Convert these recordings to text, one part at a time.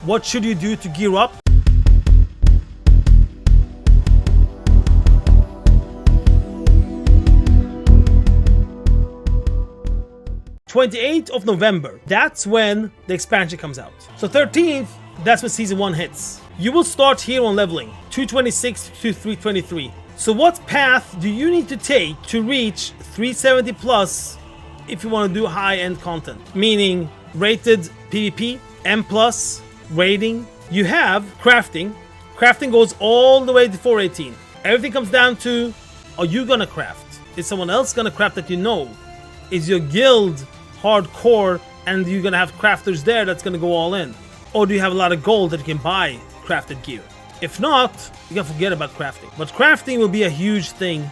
What should you do to gear up? of November, that's when the expansion comes out. So 13th, that's when season 1 hits. You will start here on leveling 226 to 323. So what path do you need to take to reach 370 plus if you want to do high-end content? Meaning rated PvP, M+, rating. You have crafting. Crafting goes all the way to 418. Everything comes down to, are you gonna craft? Is someone else gonna craft that you know? Is your guild hardcore and you're gonna have crafters there that's gonna go all in? Or do you have a lot of gold that you can buy crafted gear? If not, you can forget about crafting. But crafting will be a huge thing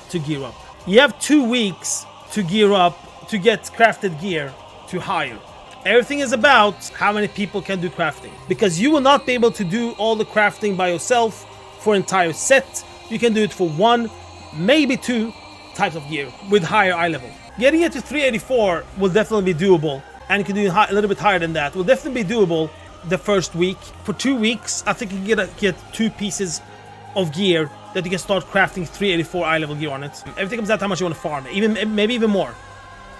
to gear up. You have 2 weeks to gear up to get crafted gear to hire. Everything is about how many people can do crafting. Because you will not be able to do all the crafting by yourself for an entire set. You can do it for 1, maybe 2 types of gear with higher eye level. Getting it to 384 will definitely be doable. And you can do a little bit higher than that. Will definitely be doable the first week. For 2 weeks, I think you can get 2 pieces of gear that you can start crafting 384 eye level gear on it. Everything comes down to how much you want to farm. Maybe even more.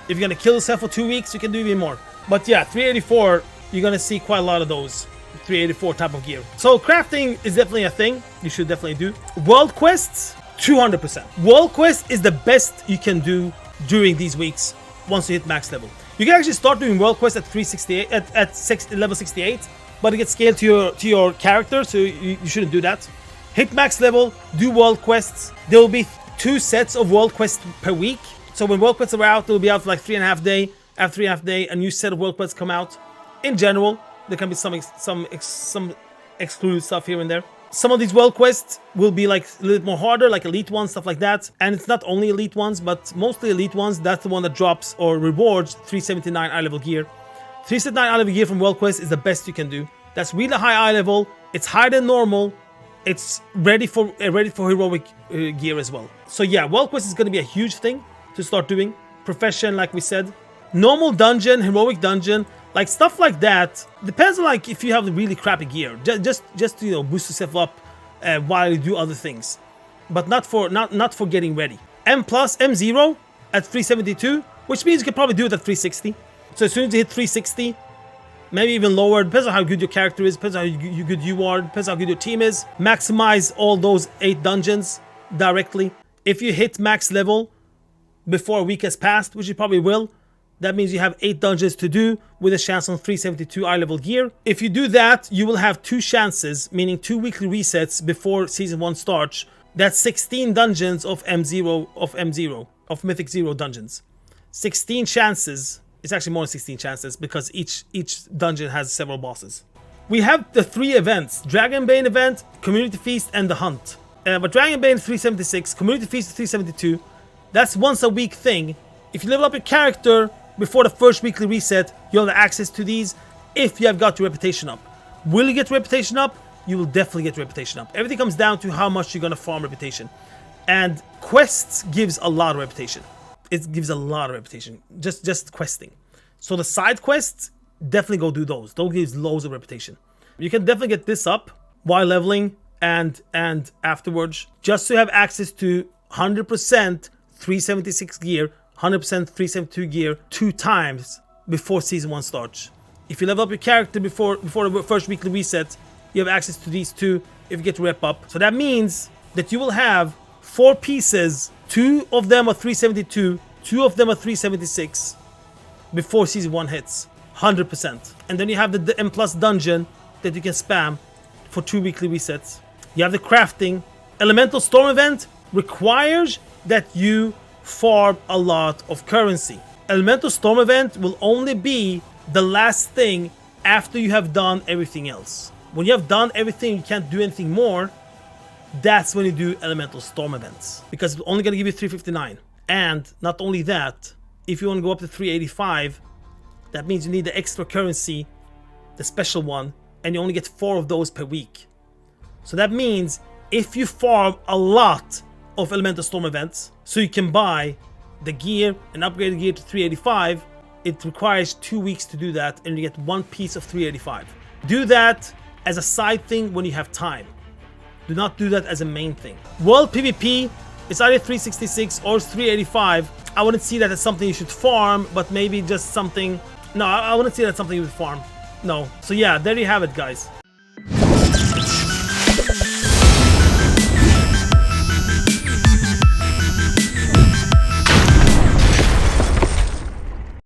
If you're gonna kill yourself for 2 weeks, you can do even more. But yeah, 384, you're gonna see quite a lot of those 384 type of gear. So crafting is definitely a thing you should definitely do. World quests, 200%. World quest is the best you can do during these weeks once you hit max level. You can actually start doing world quests at 368 at level 68, but it gets scaled to your character, so you shouldn't do that. Hit max level, do world quests. There will be 2 sets of world quests per week. So when world quests are out, they'll be out for like 3.5 days. After 3.5 days, a new set of world quests come out. In general, there can be some excluded stuff here and there. Some of these world quests will be like a little bit more harder, like elite ones, stuff like that. And it's not only elite ones, but mostly elite ones. That's the one that drops or rewards 379 eye level gear. 379 eye level gear from world quest is the best you can do. That's really high eye level. It's higher than normal. It's ready for heroic gear as well. So yeah, world quest is going to be a huge thing to start doing. Profession, like we said. Normal dungeon, heroic dungeon, like stuff like that. Depends on like if you have the really crappy gear. Just you know, boost yourself up while you do other things, but not for getting ready. M0 at 372, which means you can probably do it at 360. So as soon as you hit 360, maybe even lower, depends on how good your character is, depends on how good you are, depends on how good your team is. Maximize all those 8 dungeons directly. If you hit max level before a week has passed, which you probably will, that means you have 8 dungeons to do with a chance on 372 eye level gear. If you do that, you will have 2 chances, meaning 2 weekly resets before season 1 starts. That's 16 dungeons of of Mythic 0 dungeons. 16 chances. It's actually more than 16 chances because each dungeon has several bosses. We have the 3 events: Dragonbane event, Community Feast, and the Hunt. But Dragonbane is 376, Community Feast is 372. That's once a week thing. If you level up your character before the first weekly reset, you'll have access to these if you have got your reputation up. Will you get reputation up? You will definitely get reputation up. Everything comes down to how much you're gonna farm reputation. And quests gives a lot of reputation. It gives a lot of reputation. Just questing. So the side quests, definitely go do those. Those gives loads of reputation. You can definitely get this up while leveling and afterwards, just to have access to 100% 376 gear, 100% 372 gear 2 times before season 1 starts. If you level up your character before the first weekly reset, you have access to these 2 if you get to rep up. So that means that you will have 4 pieces, 2 of them are 372, 2 of them are 376 before season 1 hits, 100%. And then you have the M+ dungeon that you can spam for 2 weekly resets. You have the crafting. Elemental Storm event requires that you farm a lot of currency. Elemental Storm event will only be the last thing after you have done everything else. When you have done everything, you can't do anything more. That's when you do Elemental Storm events, because it's only going to give you 359. And not only that, if you want to go up to 385, that means you need the extra currency, the special one, and you only get 4 of those per week. So that means if you farm a lot of Elemental Storm events, so you can buy the gear and upgrade the gear to 385, it requires 2 weeks to do that, and you get 1 piece of 385. Do that as a side thing when you have time. Do not do that as a main thing. World PvP, it's either 366 or 385. I wouldn't see that as something you should farm, but maybe just something... No, I wouldn't see that as something you would farm. No. So yeah, there you have it, guys.